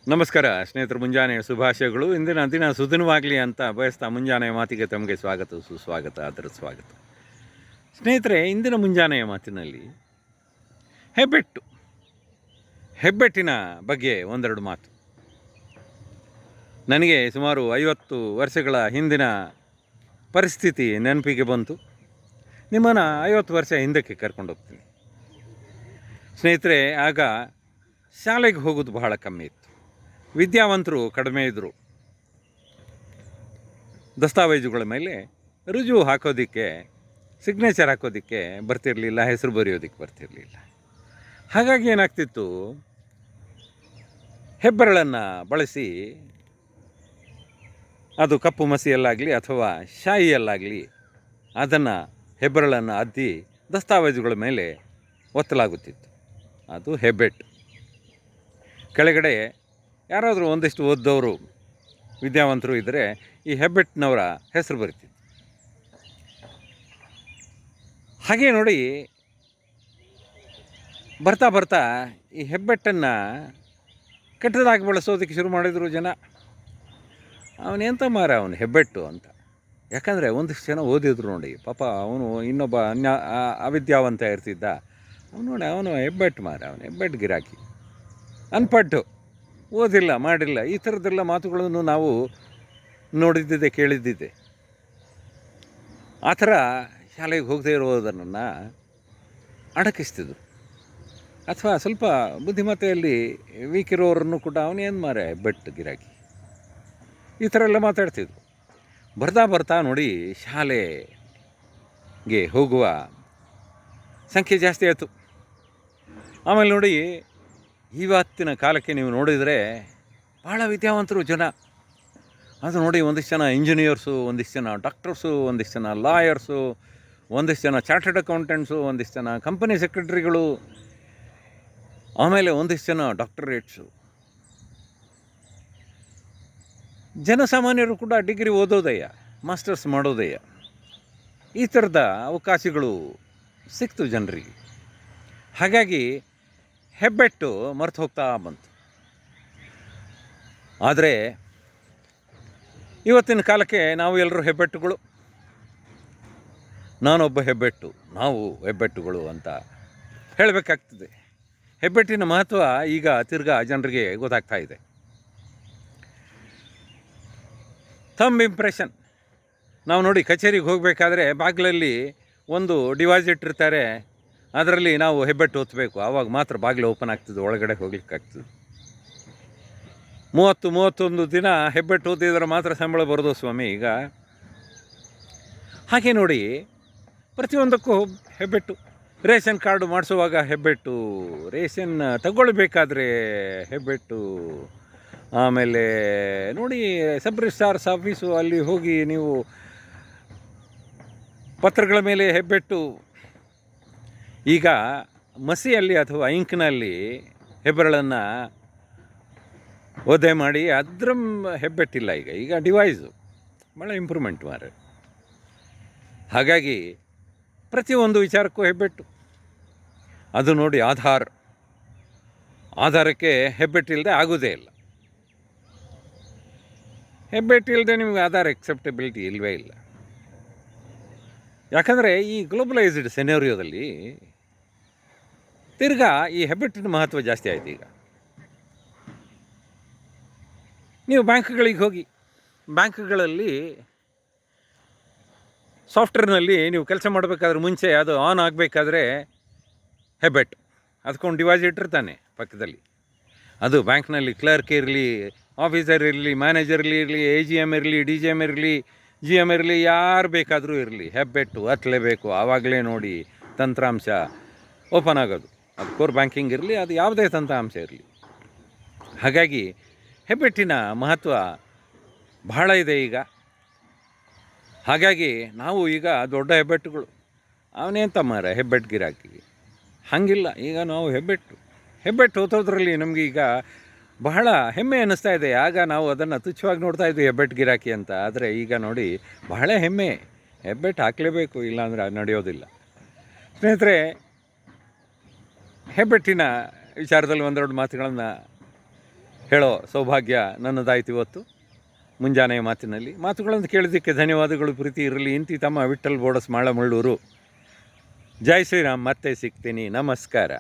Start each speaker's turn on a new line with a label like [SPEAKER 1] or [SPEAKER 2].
[SPEAKER 1] ನಮಸ್ಕಾರ ಸ್ನೇಹಿತರು, ಮುಂಜಾನೆ ಶುಭಾಶಯಗಳು. ಇಂದಿನ ದಿನ ಸುದಿನವಾಗಲಿ ಅಂತ ಬಯಸ್ತಾ ಮುಂಜಾನೆಯ ಮಾತಿಗೆ ತಮಗೆ ಸ್ವಾಗತ, ಸುಸ್ವಾಗತ, ಅದರ ಸ್ವಾಗತ. ಸ್ನೇಹಿತರೆ, ಇಂದಿನ ಮುಂಜಾನೆಯ ಮಾತಿನಲ್ಲಿ ಹೆಬ್ಬೆಟ್ಟಿನ ಬಗ್ಗೆ ಒಂದೆರಡು ಮಾತು. ನನಗೆ ಸುಮಾರು 50 ವರ್ಷಗಳ ಹಿಂದಿನ ಪರಿಸ್ಥಿತಿ ನೆನಪಿಗೆ ಬಂತು. ನಿಮ್ಮನ್ನು 50 ವರ್ಷ ಹಿಂದಕ್ಕೆ ಕರ್ಕೊಂಡು ಹೋಗ್ತೀನಿ. ಸ್ನೇಹಿತರೆ, ಆಗ ಶಾಲೆಗೆ ಹೋಗೋದು ಬಹಳ ಕಮ್ಮಿ ಇತ್ತು. ವಿದ್ಯಾವಂತರು ಕಡಿಮೆ ಇದ್ದರು. ದಸ್ತಾವೇಜುಗಳ ಮೇಲೆ ರುಜು ಹಾಕೋದಕ್ಕೆ, ಸಿಗ್ನೇಚರ್ ಹಾಕೋದಕ್ಕೆ ಬರ್ತಿರಲಿಲ್ಲ, ಹೆಸರು ಬರೆಯೋದಕ್ಕೆ ಬರ್ತಿರಲಿಲ್ಲ. ಹಾಗಾಗಿ ಏನಾಗ್ತಿತ್ತು, ಹೆಬ್ಬೆರಳನ್ನು ಬಳಸಿ, ಅದು ಕಪ್ಪು ಮಸಿಯಲ್ಲಾಗಲಿ ಅಥವಾ ಶಾಯಿಯಲ್ಲಾಗಲಿ, ಅದನ್ನು ಹೆಬ್ಬೆರಳನ್ನು ಅದ್ದಿ ದಸ್ತಾವೇಜುಗಳ ಮೇಲೆ ಒತ್ತಲಾಗುತ್ತಿತ್ತು. ಅದು ಹೆಬ್ಬೆಟ್ಟು. ಕೆಳಗಡೆ ಯಾರಾದರೂ ಒಂದಿಷ್ಟು ಓದ್ದವರು ವಿದ್ಯಾವಂತರು ಇದ್ದರೆ ಈ ಹೆಬ್ಬೆಟ್ಟಿನವರ ಹೆಸರು ಬರೀತಿತ್ತು. ಹಾಗೆ ನೋಡಿ, ಬರ್ತಾ ಬರ್ತಾ ಈ ಹೆಬ್ಬೆಟ್ಟನ್ನು ಕೆಟ್ಟದಾಗಿ ಬಳಸೋದಕ್ಕೆ ಶುರು ಮಾಡಿದರು ಜನ. ಅವನೆಂತ ಮಾರ ಅವನು ಹೆಬ್ಬೆಟ್ಟು ಅಂತ. ಯಾಕಂದರೆ ಒಂದಿಷ್ಟು ಜನ ಓದಿದ್ರು ನೋಡಿ. ಪಾಪ ಅವನು ಇನ್ನೊಬ್ಬ ಅವಿದ್ಯಾವಂತ ಇರ್ತಿದ್ದ. ಅವನು ನೋಡಿ, ಅವನು ಹೆಬ್ಬೆಟ್ಟು ಮಾರ, ಅವನು ಹೆಬ್ಬೆಟ್ಟು ಗಿರಾಕಿ, ಅನ್ಪಟ್ಟು, ಓದಿಲ್ಲ, ಮಾಡಿಲ್ಲ. ಈ ಥರದ್ದೆಲ್ಲ ಮಾತುಗಳನ್ನು ನಾವು ನೋಡಿದ್ದಿದೆ, ಕೇಳಿದ್ದಿದೆ. ಆ ಥರ ಶಾಲೆಗೆ ಹೋಗದೇ ಇರೋದನ್ನು ಅಡಕಿಸ್ತಿದ್ರು. ಅಥವಾ ಸ್ವಲ್ಪ ಬುದ್ಧಿಮತ್ತೆಯಲ್ಲಿ ವೀಕ್ ಇರೋರನ್ನು ಕೂಡ ಅವನೇನು ಮಾರೆ ಹೆಬ್ಬೆಟ್ಟು ಗಿರಾಕಿ, ಈ ಥರ ಎಲ್ಲ ಮಾತಾಡ್ತಿದ್ರು. ಬರ್ತಾ ನೋಡಿ, ಶಾಲೆಗೆ ಹೋಗುವ ಸಂಖ್ಯೆ ಜಾಸ್ತಿ ಆಯಿತು. ಆಮೇಲೆ ನೋಡಿ, ಇವತ್ತಿನ ಕಾಲಕ್ಕೆ ನೀವು ನೋಡಿದರೆ ಭಾಳ ವಿದ್ಯಾವಂತರು ಜನ. ಅದು ನೋಡಿ, ಒಂದಿಷ್ಟು ಜನ ಇಂಜಿನಿಯರ್ಸು, ಒಂದಿಷ್ಟು ಜನ ಡಾಕ್ಟರ್ಸು, ಒಂದಿಷ್ಟು ಜನ ಲಾಯರ್ಸು, ಒಂದಿಷ್ಟು ಜನ ಚಾರ್ಟರ್ಡ್ ಅಕೌಂಟೆಂಟ್ಸು, ಒಂದಿಷ್ಟು ಜನ ಕಂಪನಿ ಸೆಕ್ರೆಟರಿಗಳು, ಆಮೇಲೆ ಒಂದಿಷ್ಟು ಜನ ಡಾಕ್ಟರೇಟ್ಸು. ಜನಸಾಮಾನ್ಯರು ಕೂಡ ಡಿಗ್ರಿ ಓದೋದಯ್ಯ, ಮಾಸ್ಟರ್ಸ್ ಮಾಡೋದಯ್ಯ. ಈ ಥರದ ಅವಕಾಶಗಳು ಸಿಕ್ತು ಜನರಿಗೆ. ಹಾಗಾಗಿ ಹೆಬ್ಬೆಟ್ಟು ಮರೆತು ಹೋಗ್ತಾ ಬಂತು. ಆದರೆ ಇವತ್ತಿನ ಕಾಲಕ್ಕೆ ನಾವು ಎಲ್ಲರೂ ಹೆಬ್ಬೆಟ್ಟುಗಳು. ನಾನೊಬ್ಬ ಹೆಬ್ಬೆಟ್ಟು, ನಾವು ಹೆಬ್ಬೆಟ್ಟುಗಳು ಅಂತ ಹೇಳಬೇಕಾಗ್ತದೆ. ಹೆಬ್ಬೆಟ್ಟಿನ ಮಹತ್ವ ಈಗ ತಿರ್ಗಾ ಜನರಿಗೆ ಗೊತ್ತಾಗ್ತಾ ಇದೆ. Thumb impression. ನಾವು ನೋಡಿ, ಕಚೇರಿಗೆ ಹೋಗಬೇಕಾದ್ರೆ ಬಾಗಿಲಲ್ಲಿ ಒಂದು ಡಿವೈಸ್ ಇಟ್ಟಿರ್ತಾರೆ. ಅದರಲ್ಲಿ ನಾವು ಹೆಬ್ಬೆಟ್ಟು ಒತ್ತಬೇಕು, ಆವಾಗ ಮಾತ್ರ ಬಾಗಿಲು ಓಪನ್ ಆಗ್ತದೆ, ಒಳಗಡೆ ಹೋಗ್ಲಿಕ್ಕಾಗ್ತದೆ. 31 ದಿನ ಹೆಬ್ಬೆಟ್ಟು ಓದಿದ್ರೆ ಮಾತ್ರ ಸಂಬಳ ಬರೋದು ಸ್ವಾಮಿ ಈಗ. ಹಾಗೆ ನೋಡಿ, ಪ್ರತಿಯೊಂದಕ್ಕೂ ಹೆಬ್ಬೆಟ್ಟು. ರೇಷನ್ ಕಾರ್ಡು ಮಾಡಿಸುವಾಗ ಹೆಬ್ಬೆಟ್ಟು, ರೇಷನ್ ತಗೊಳ್ಬೇಕಾದ್ರೆ ಹೆಬ್ಬೆಟ್ಟು. ಆಮೇಲೆ ನೋಡಿ, ಸಬ್ ರಿಜಿಸ್ಟ್ರಾರ್ಸ್ ಆಫೀಸು, ಅಲ್ಲಿ ಹೋಗಿ ನೀವು ಪತ್ರಗಳ ಮೇಲೆ ಹೆಬ್ಬೆಟ್ಟು. ಈಗ ಮಸಿಯಲ್ಲಿ ಅಥವಾ ಇಂಕ್ನಲ್ಲಿ ಹೆಬ್ಬೆರಳನ್ನು ಒದ್ದೆ ಮಾಡಿ ಅದರ ಹೆಬ್ಬೆಟ್ಟಿಲ್ಲ. ಈಗ ಡಿವೈಸು ಭಾಳ ಇಂಪ್ರೂವ್ಮೆಂಟ್ ಮಾರ. ಹಾಗಾಗಿ ಪ್ರತಿಯೊಂದು ವಿಚಾರಕ್ಕೂ ಹೆಬ್ಬೆಟ್ಟು. ಅದು ನೋಡಿ, ಆಧಾರಕ್ಕೆ ಹೆಬ್ಬೆಟ್ಟಿಲ್ಲದೆ ಆಗೋದೇ ಇಲ್ಲ. ಹೆಬ್ಬೆಟ್ಟಿಲ್ಲದೆ ನಿಮಗೆ ಆಧಾರ್ ಎಕ್ಸೆಪ್ಟಬಿಲಿಟಿ ಇಲ್ಲವೇ ಇಲ್ಲ. ಯಾಕಂದರೆ ಈ ಗ್ಲೋಬಲೈಸ್ಡ್ ಸೆನೆರಿಯೋದಲ್ಲಿ ತಿರ್ಗಾ ಈ ಹೆಬ್ಬೆಟ್ಟಿನ ಮಹತ್ವ ಜಾಸ್ತಿ ಆಯಿತು. ಈಗ ನೀವು ಬ್ಯಾಂಕ್ಗಳಿಗೆ ಹೋಗಿ, ಬ್ಯಾಂಕ್ಗಳಲ್ಲಿ ಸಾಫ್ಟ್ವೇರ್ನಲ್ಲಿ ನೀವು ಕೆಲಸ ಮಾಡಬೇಕಾದ್ರೆ ಮುಂಚೆ ಅದು ಆನ್ ಆಗಬೇಕಾದ್ರೆ ಹೆಬ್ಬೆಟ್ಟು ಅದಕ್ಕೊಂದು ಡಿವೈಸ್ ಇಟ್ಟಿರ್ತಾನೆ ಪಕ್ಕದಲ್ಲಿ. ಅದು ಬ್ಯಾಂಕ್ನಲ್ಲಿ ಕ್ಲರ್ಕ್ ಇರಲಿ, ಆಫೀಸರ್ ಇರಲಿ, ಮ್ಯಾನೇಜರ್ ಇರಲಿ, AGM ಇರಲಿ, DGM ಇರಲಿ, GM ಇರಲಿ, ಯಾರು ಬೇಕಾದರೂ ಇರಲಿ, ಹೆಬ್ಬೆಟ್ಟು ಹತ್ತಲೇಬೇಕು. ಆವಾಗಲೇ ನೋಡಿ ತಂತ್ರಾಂಶ ಓಪನ್ ಆಗೋದು. ಅದು ಕೋರ್ ಬ್ಯಾಂಕಿಂಗ್ ಇರಲಿ, ಅದು ಯಾವುದೇ ತಂತ್ರಾಂಶ ಇರಲಿ. ಹಾಗಾಗಿ ಹೆಬ್ಬೆಟ್ಟಿನ ಮಹತ್ವ ಬಹಳ ಇದೆ ಈಗ. ಹಾಗಾಗಿ ನಾವು ಈಗ ದೊಡ್ಡ ಹೆಬ್ಬೆಟ್ಟುಗಳು. ಅವನೇಂತ ಮಾರ ಹೆಬ್ಬೆಟ್ಟು ಗಿರಾಕಿ, ಹಾಗಿಲ್ಲ. ಈಗ ನಾವು ಹೆಬ್ಬೆಟ್ಟು ಓದೋದ್ರಲ್ಲಿ ನಮಗೆ ಈಗ ಬಹಳ ಹೆಮ್ಮೆ ಅನ್ನಿಸ್ತಾ ಇದೆ. ಆಗ ನಾವು ಅದನ್ನು ತುಚ್ಛವಾಗಿ ನೋಡ್ತಾ ಇದ್ವಿ, ಹೆಬ್ಬೆಟ್ಟು ಗಿರಾಕಿ ಅಂತ. ಆದರೆ ಈಗ ನೋಡಿ, ಬಹಳ ಹೆಮ್ಮೆ. ಹೆಬ್ಬೆಟ್ಟು ಹಾಕಲೇಬೇಕು, ಇಲ್ಲಾಂದರೆ ನಡೆಯೋದಿಲ್ಲ. ಸ್ನೇಹಿತರೆ, ಹೆಬ್ಬೆಟ್ಟಿನ ವಿಚಾರದಲ್ಲಿ ಒಂದೆರಡು ಮಾತುಗಳನ್ನು ಹೇಳೋ ಸೌಭಾಗ್ಯ ನನ್ನದಾಯ್ತು ಇವತ್ತು ಮುಂಜಾನೆಯ ಮಾತುಗಳನ್ನು ಕೇಳಿದ್ದಕ್ಕೆ ಧನ್ಯವಾದಗಳು. ಪ್ರೀತಿ ಇರಲಿ. ಇಂತಿ ತಮ್ಮ ವಿಠ್ಠಲ್ ಬೋಡಸ್ ಮಾಳಮಳ್ಳೂರು. ಜೈ ಶ್ರೀರಾಮ್. ಮತ್ತೆ ಸಿಗ್ತೀನಿ. ನಮಸ್ಕಾರ.